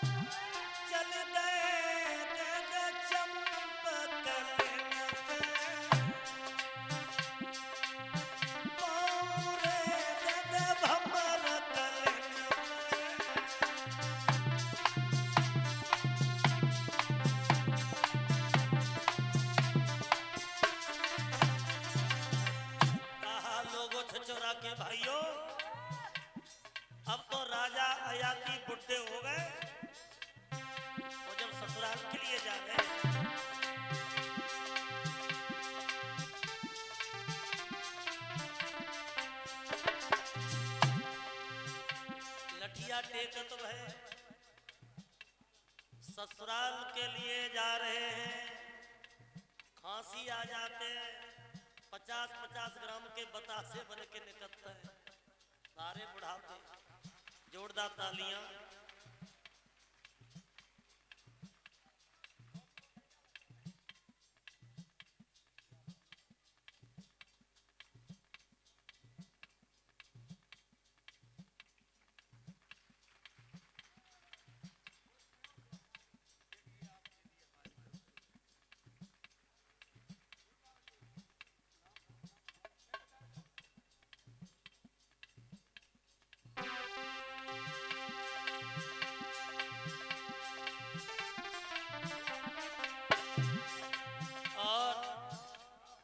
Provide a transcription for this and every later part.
चल गए चंपकल पौरे भमर कहा लोगों छचोरा के भाइयों, अब तो राजा अयाती बुढ़े हो गए, वो जब ससुराल के लिए जा रहे लठिया टेकत भय ससुराल के लिए जा रहे हैं, खांसी आ जाते हैं, 50-50 ग्राम के बतासे बन के निकलते हैं, सारे बुढ़ापे जोरदार तालियां।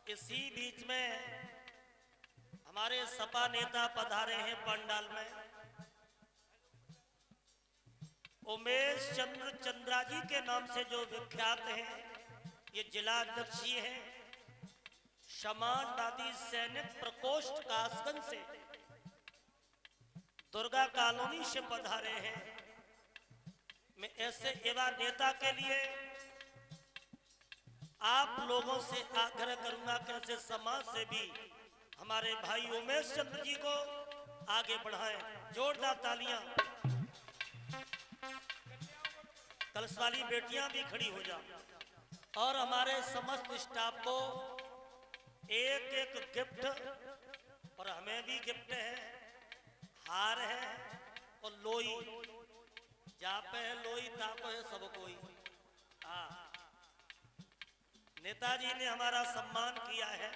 इसी बीच में हमारे सपा नेता पधारे हैं पंडाल में। उमेश चंद्र चंद्रा जी के नाम से जो विख्यात हैं, ये जिला अध्यक्ष हैं, समाजवादी सैनिक प्रकोष्ठ कासगंज से दुर्गा कॉलोनी से पधारे हैं। मैं ऐसे युवा नेता के लिए आप लोगों से आग्रह करूंगा कि ऐसे समाज से भी हमारे भाई उमेश चंद्र जी को आगे बढ़ाएं। जोरदार तालियां। कलश वाली बेटियां भी खड़ी हो जाओ और हमारे समस्त स्टाफ को एक एक गिफ्ट, और हमें भी गिफ्ट है, हार है और लोई, जापे है लोई ताको है सब कोई। हाँ, नेताजी ने हमारा सम्मान किया है।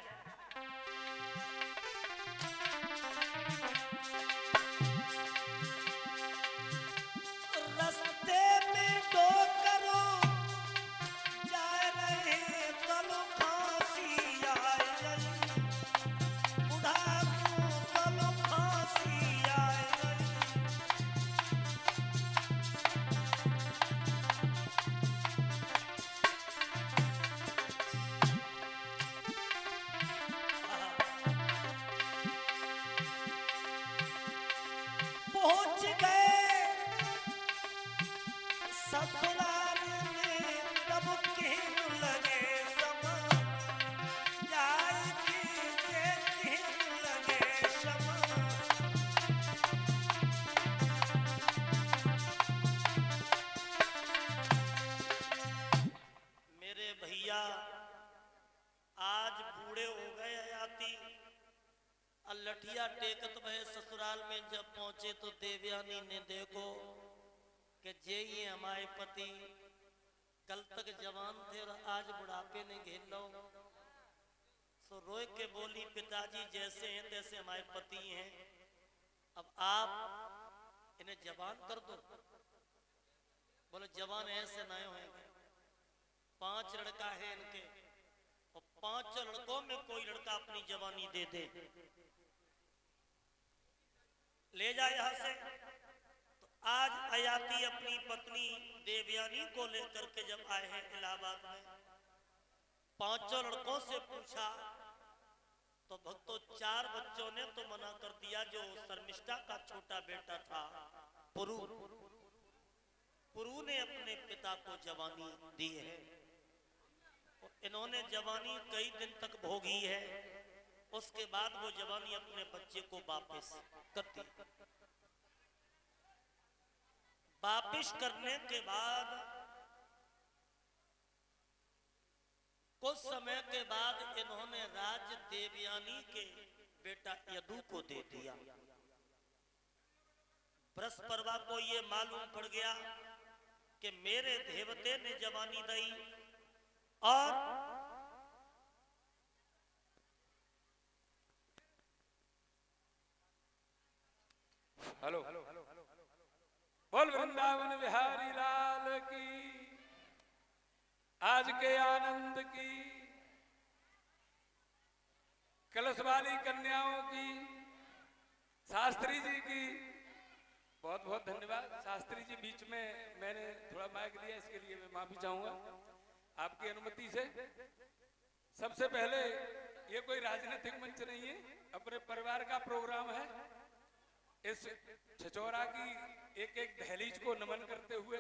रास्ते में दो करो जा रहे तलो फांसी आए, बुढ़ा को तलो फांसी आए। पहुंच गए ससुराल में तब कहने लगे समा जाए कीजे, कहने लगे समा। मेरे भैया आज बूढ़े हो गए अयाती, लठिया टेकत भय ससुराल में जब पहुंचे तो देवयानी ने देखो कि जे ये हमारे पति कल तक जवान थे और आज बुढ़ापे ने घेर लो। सो रोए के बोली, पिताजी जैसे हैं तैसे हमारे पति हैं, अब आप इन्हें जवान कर दो। बोले जवान ऐसे नए होंगे, 5 लड़का है इनके और 5 लड़कों में कोई लड़का अपनी जवानी दे दे, ले जाए यहां से। तो आज अयाती अपनी पत्नी देवयानी को लेकर के जब आए हैं इलाहाबाद में, 5 लड़कों से पूछा तो भक्तों 4 बच्चों ने तो मना कर दिया। जो शर्मिष्ठा का छोटा बेटा था पुरु, पुरु ने अपने पिता को जवानी दी है। इन्होंने जवानी कई दिन तक भोगी है, उसके बाद वो जवानी अपने बच्चे को वापस करती। वापस करने के बाद कुछ समय के बाद इन्होंने राज्य देवयानी के बेटा यदु को दे दिया। बृहस्पति को ये मालूम पड़ गया कि मेरे देवते ने जवानी दई और हेलो बोल वृंदावन बिहारी लाल की, आज के आनंद की, कलश वाली कन्याओं की, शास्त्री जी की बहुत बहुत धन्यवाद। शास्त्री जी बीच में मैंने थोड़ा माइक लिया, इसके लिए मैं माफी चाहूंगा आपकी अनुमति से। सबसे पहले ये कोई राजनीतिक मंच नहीं है, अपने परिवार का प्रोग्राम है। इस छिछोरा की एक एक दहलीज को नमन करते हुए,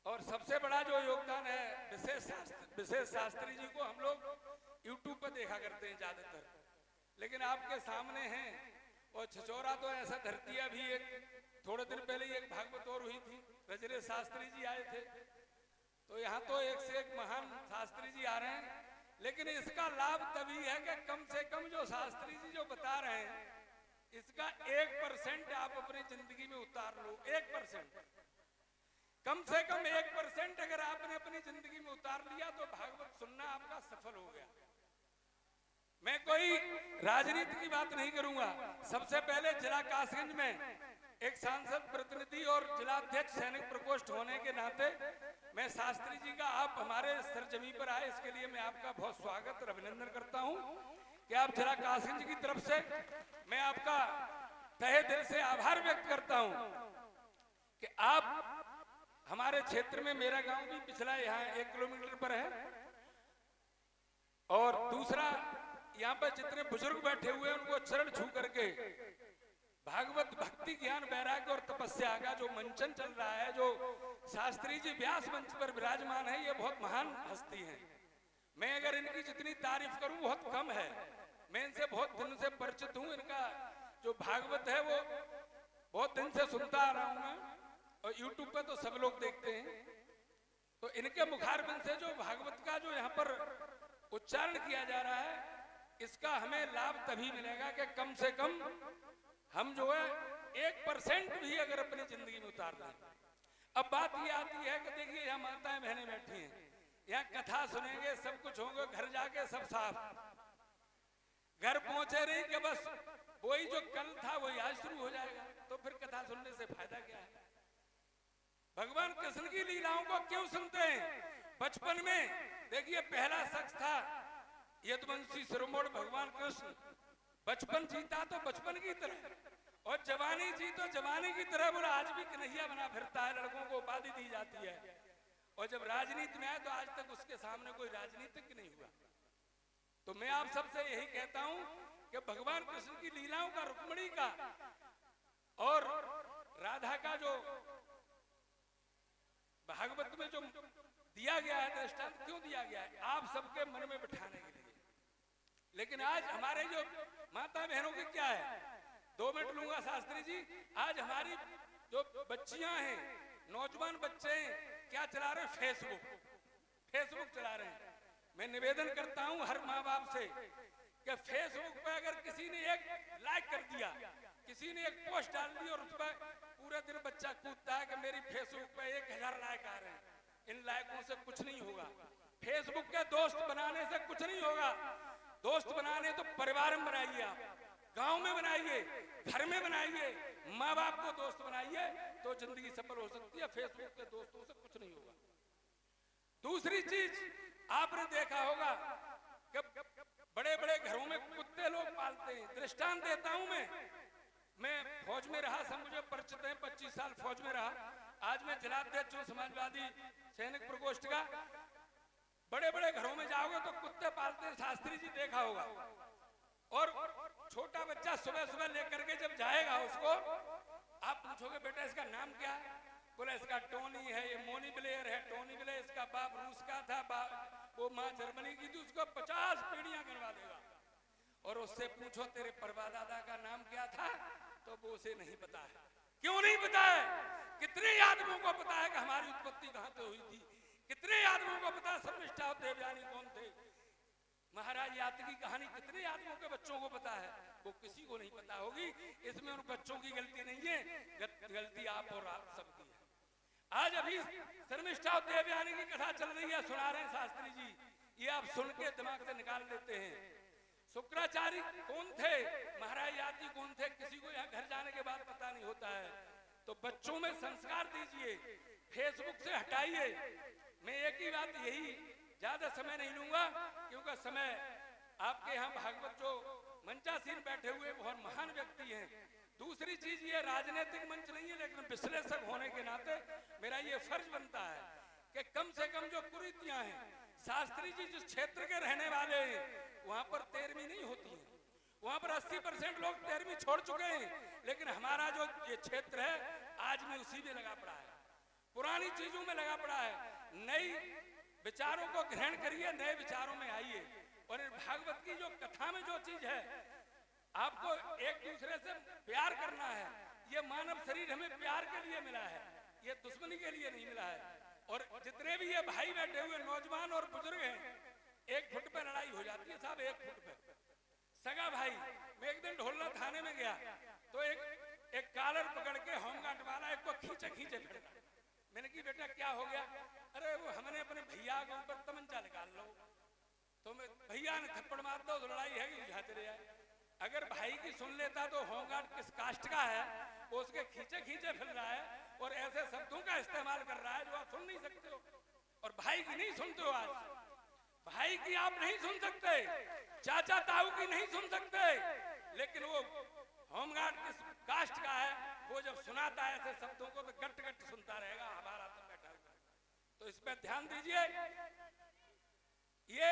और सबसे बड़ा जो योगदान है विशेष शास्त्री जी को हम लोग यूट्यूब पर देखा करते हैं ज्यादातर, लेकिन आपके सामने हैं। और छिछोरा तो ऐसा धरती है, अभी एक थोड़े दिन पहले ही एक भागवत और हुई थी, रजरे शास्त्री जी आए थे। तो यहाँ तो एक से एक महान शास्त्री जी आ रहे हैं, लेकिन इसका लाभ तभी है कि कम से कम जो शास्त्री जी जो बता रहे हैं, इसका 1% आप अपनी जिंदगी में उतार लो। 1%, कम से कम 1% अगर आपने अपनी जिंदगी में उतार लिया तो भागवत सुनना आपका सफल हो गया। मैं कोई राजनीति की बात नहीं करूंगा। सबसे पहले जिला कासगंज में एक सांसद प्रतिनिधि और जिला अध्यक्ष सैनिक प्रकोष्ठ होने के नाते मैं शास्त्री जी का, आप हमारे सरजमी पर आए, इसके लिए मैं आपका बहुत स्वागत और अभिनंदन करता हूं कि आप जिला कासगंज की तरफ से मैं आपका तहे दिल से आभार व्यक्त करता हूं कि आप हमारे क्षेत्र में, मेरा गांव भी पिछला यहाँ 1 किलोमीटर पर है, और दूसरा यहाँ पर जितने बुजुर्ग बैठे हुए हैं उनको चरण छू करके भागवत भक्ति ज्ञान वैराग्य और तपस्या का जो मंचन चल रहा है, जो शास्त्री जी व्यास मंच पर विराजमान है, ये बहुत महान हस्ती है। मैं अगर इनकी जितनी तारीफ करूं बहुत कम है। मैं इनसे बहुत दिन से परिचित हूं, इनका जो भागवत है वो बहुत दिन से सुनता आ रहा हूं मैं, और यूट्यूब पे तो सब लोग देखते हैं। तो इनके मुखारबिंद से जो भागवत का जो यहाँ पर उच्चारण किया जा रहा है, इसका हमें लाभ तभी मिलेगा कि कम से कम हम जो है 1% भी अगर अपनी जिंदगी में उतार लें। अब बात ये आती है कि देखिए यहाँ माताएं बहनें बैठी हैं, यहाँ कथा सुनेंगे, सब कुछ होंगे, घर जाके सब साफ, घर पहुंचे नहीं कि बस वही जो कल था वही आज शुरू हो जाएगा, तो फिर कथा सुनने से फायदा क्या है? भगवान कृष्ण की लीलाओं को क्यों सुनते हैं? बचपन में देखिए पहला शख्स था यदुवंशी शिरोमणि भगवान कृष्ण, बचपन जीता तो बचपन की तरह, और जवानी जी तो जवानी की तरह। बोला आज भी कन्हैया बना फिरता है, लड़कों को उपाधि दी जाती है। और जब राजनीति में आए तो आज तक उसके सामने कोई राजनीतिक नहीं हुआ। तो मैं आप सबसे यही कहता हूं कि भगवान कृष्ण की लीलाओं का, रुक्मिणी का और राधा का जो भागवत में जो दिया गया है दृष्टांत, क्यों दिया गया है? आप सबके मन में बिठाने के लिए। लेकिन आज हमारे जो माता बहनों की क्या है, 2 मिनट लूंगा शास्त्री जी। आज हमारी जो बच्चियां हैं, नौजवान बच्चे हैं, क्या चला रहे हैं? फेसबुक चला रहे हैं। मैं निवेदन करता हूं हर माँ बाप से कि फेसबुक पे अगर किसी ने एक लाइक कर दिया, किसी ने एक पोस्ट डाल दी और उस पर पूरे दिन बच्चा कूदता है कि मेरी फेसबुक पे 1000 लाइक आ रहे हैं, इन लाइकों से कुछ नहीं होगा। फेसबुक के दोस्त बनाने से कुछ नहीं होगा। दोस्त बनाने तो परिवार में बनाइए, आप गांव में बनाइए, घर में बनाइए, माँ बाप को दोस्त बनाइए, तो जिंदगी सफल हो सकती है। फेसबुक के दोस्तों से कुछ नहीं होगा। दूसरी चीज आपने देखा होगा कि बड़े बड़े घरों में कुत्ते लोग पालते हैं। दृष्टांत देता हूं मैं फौज में रहा, सब मुझे परिचित है, 25 साल फौज में रहा। आज मैं जिलाध्यक्ष हूं समाजवादी सैनिक प्रकोष्ठ का। बड़े बड़े घरों में जाओगे तो कुत्ते पालते हैं, शास्त्री जी देखा होगा। और छोटा बच्चा सुबह सुबह लेकर के जब जाएगा, उसको आप पूछोगे बेटा इसका नाम क्या है? बोला इसका टोनी है, ये मोनी ब्लेयर है। टोनी ब्लेयर, इसका बाप रूस का था, वो माँ जर्मनी की थी। उसको 50 पीढ़ियां गिनवा देगा। और उससे पूछो तेरे परदादा का नाम क्या था, तो वो उसे नहीं पता है। क्यों नहीं पता है? कितने आदमियों को पता है कि हमारी उत्पत्ति कहां से हुई थी? कितने आदमियों को पता शर्मिष्ठा और देवयानी कौन थे? महाराज यात्री की कहानी कितने आदमियों के बच्चों को पता है? वो किसी को नहीं पता होगी। इसमें उन बच्चों की गलती नहीं है, गलती आप और आप सबकी है। आज अभी शर्मिष्ठा और देवयानी की कथा चल रही है, सुना रहे हैं शास्त्री जी, ये आप सुन के दिमाग से निकाल लेते हैं। शुक्राचार्य कौन थे, महाराज यात्री कौन थे, किसी को यहाँ घर जाने के बाद पता नहीं होता है। तो बच्चों में संस्कार दीजिए, फेसबुक से हटाइए। मैं एक ही बात, यही ज्यादा समय नहीं लूंगा क्योंकि समय आपके यहाँ भागवत जो मंचासीन बैठे हुए बहुत महान व्यक्ति हैं। दूसरी चीज ये राजनीतिक मंच नहीं है, लेकिन विश्लेषक होने के नाते मेरा ये फर्ज बनता है कि कम से कम जो कुरीतियां हैं, शास्त्री जी जिस क्षेत्र के रहने वाले हैं वहां पर 13वीं नहीं होती है, वहां पर 80% लोग 13वीं छोड़ चुके हैं, लेकिन हमारा जो ये क्षेत्र है आज में उसी में लगा पड़ा है, पुरानी चीजों में लगा पड़ा है। नई विचारों को ग्रहण करिए, नए विचारों में आइए। और भागवत की जो कथा में जो चीज है, आपको एक दूसरे से प्यार करना है। ये मानव शरीर हमें प्यार के लिए मिला है, ये दुश्मनी के लिए नहीं मिला है। और जितने भी ये भाई बैठे हुए नौजवान और बुजुर्ग हैं, 1 फुट पे लड़ाई हो जाती है साहब, 1 फुट पे। सगा भाई, मैं एक दिन ढोलना थाने में गया तो एक कॉलर पकड़ के होमगार्ड वाला एक को खींचे फिर। मैंने की बेटा क्या हो गया? अरे वो हमने अपने भैया के ऊपर तमंचा निकाल लो। तो मैं भैया ने थप्पड़ मार दो तो लड़ाई है कि झाते रहे। अगर भाई की सुन लेता तो होमगार्ड किस कास्ट का है, वो उसके खींचे फिर रहा है और ऐसे शब्दों का इस्तेमाल कर रहा है जो आप सुन नहीं सकते हो। और भाई की नहीं सुनते हो, आज भाई की आप नहीं सुन सकते, चाचा ताऊ की नहीं सुन सकते, लेकिन वो होमगार्ड किस कास्ट का है वो जब सुनाता है ऐसे शब्दों को तो गट सुनता रहेगा हमारा तो बैठा हुआ। तो इस पर ध्यान दीजिए, ये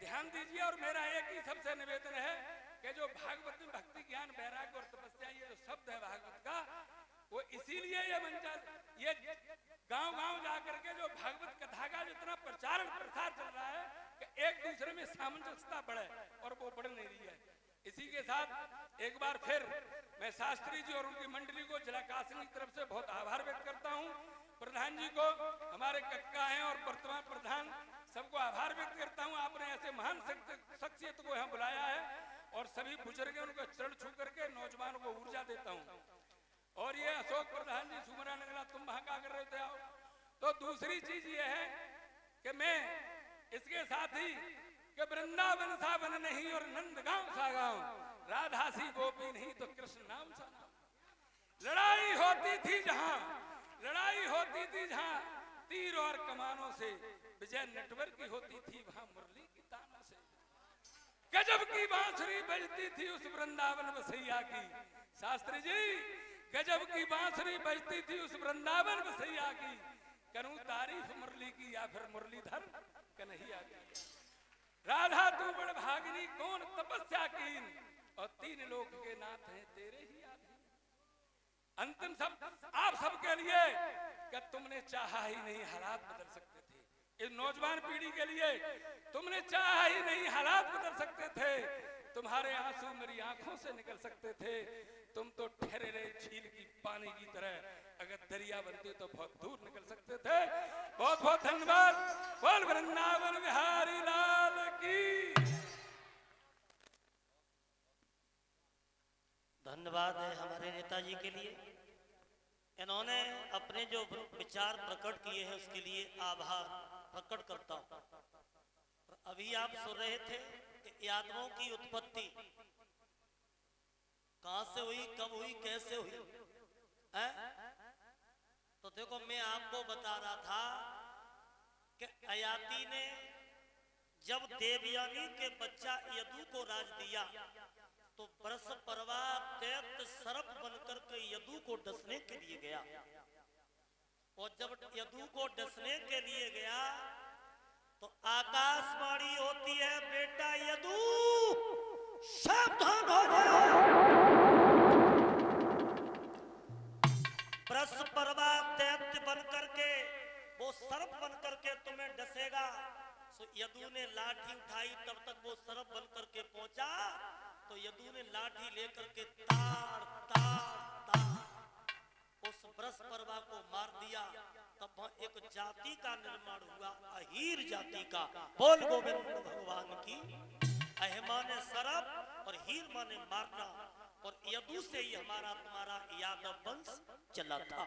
ध्यान दीजिए। और मेरा एक ही सबसे निवेदन है कि जो भागवत में भक्ति ज्ञान वैराग्य और तपस्या ये जो शब्द है भागवत का, वो इसीलिए ये गांव जाकर के जो भागवत कथा का जितना प्रचार प्रसार चल रहा है कि एक दूसरे में सामंजस्यता बढ़े, और वो बढ़ नहीं रही है। इसी के साथ एक बार फिर मैं शास्त्री जी और उनकी मंडली को जिला काशी की तरफ से बहुत आभार व्यक्त करता हूँ। प्रधान जी को, हमारे कक्का हैं और वर्तमान प्रधान, सबको आभार व्यक्त करता हूँ। आपने ऐसे महान शख्सियत को यहाँ बुलाया है और सभी बुजुर्ग उनको चरण छू करके नौजवानों को ऊर्जा देता हूँ। और ये अशोक प्रधान जी, सुमरा नगला, तुम वहां क्या कर रहे थे? आओ। तो दूसरी चीज ये है कि मैं इसके साथ ही कि वृंदावन सा वन नहीं और नंदगांव सा गांव, राधा सी गोपी नहीं तो कृष्ण नाम सा नाम। लड़ाई होती थी जहां तीर और कमानों से, विजय नेटवर्क की होती थी वहां मुरली की तानों से। गजब की बांसुरी बजती थी उस वृंदावन बसैया की, शास्त्री जी गजब की बांसुरी बजती थी उस वृंदावन बसैया की। करूं तारीफ मुरली की या फिर मुरलीधर कन्हैया की। राधा तू बड़ भागिनी कौन तपस्या कीन, और 3 लोक के नाथ हैं तेरे ही आधीन। अंतिम सब आप सबके लिए कि तुमने चाहा ही नहीं हालात बदल सकते थे। इस नौजवान पीढ़ी के लिए तुमने चाहा ही नहीं हालात बदल सकते थे। तुम्हारे आंसू मेरी आंखों से निकल सकते थे। तुम तो ठहरे रहे झील की पानी की तरह, अगर दरिया बनते तो बहुत दूर निकल सकते थे। बहुत बहुत धन्यवाद। बोल वृंदावन बिहारी लाल की। धन्यवाद है हमारे नेताजी के लिए, इन्होंने अपने जो विचार प्रकट किए हैं उसके लिए आभार प्रकट करता हूं। अभी आप सुन रहे थे कि यादवों की उत्पत्ति कहां से हुई, कब हुई, कैसे हुई है? तो देखो, मैं आपको बता रहा था कि अयाति ने जब देवयानी के बच्चा यदु को राज दिया तो बरस परवा दैत्य सर्प बनकर के यदु को डसने के लिए गया। और जब यदु को डसने के लिए गया तो आकाशवाणी होती है, बेटा यदु सावधान हो जाओ। बरस परवा दैत्य बनकर के, वो सर्प बनकर के तुम्हें डसेगा। सो यदु ने लाठी उठाई, तब तक वो सर्प बनकर के पहुंचा तो यदु ने लाठी लेकर के ताड़ उस बृहस्पति को मार दिया। तब वहां एक जाति का निर्माण हुआ, अहीर जाति का। बोल गोविंद भगवान की। अह माने सर्प और हीर माने मारना, और यदु से ही हमारा तुम्हारा यादव वंश चला था।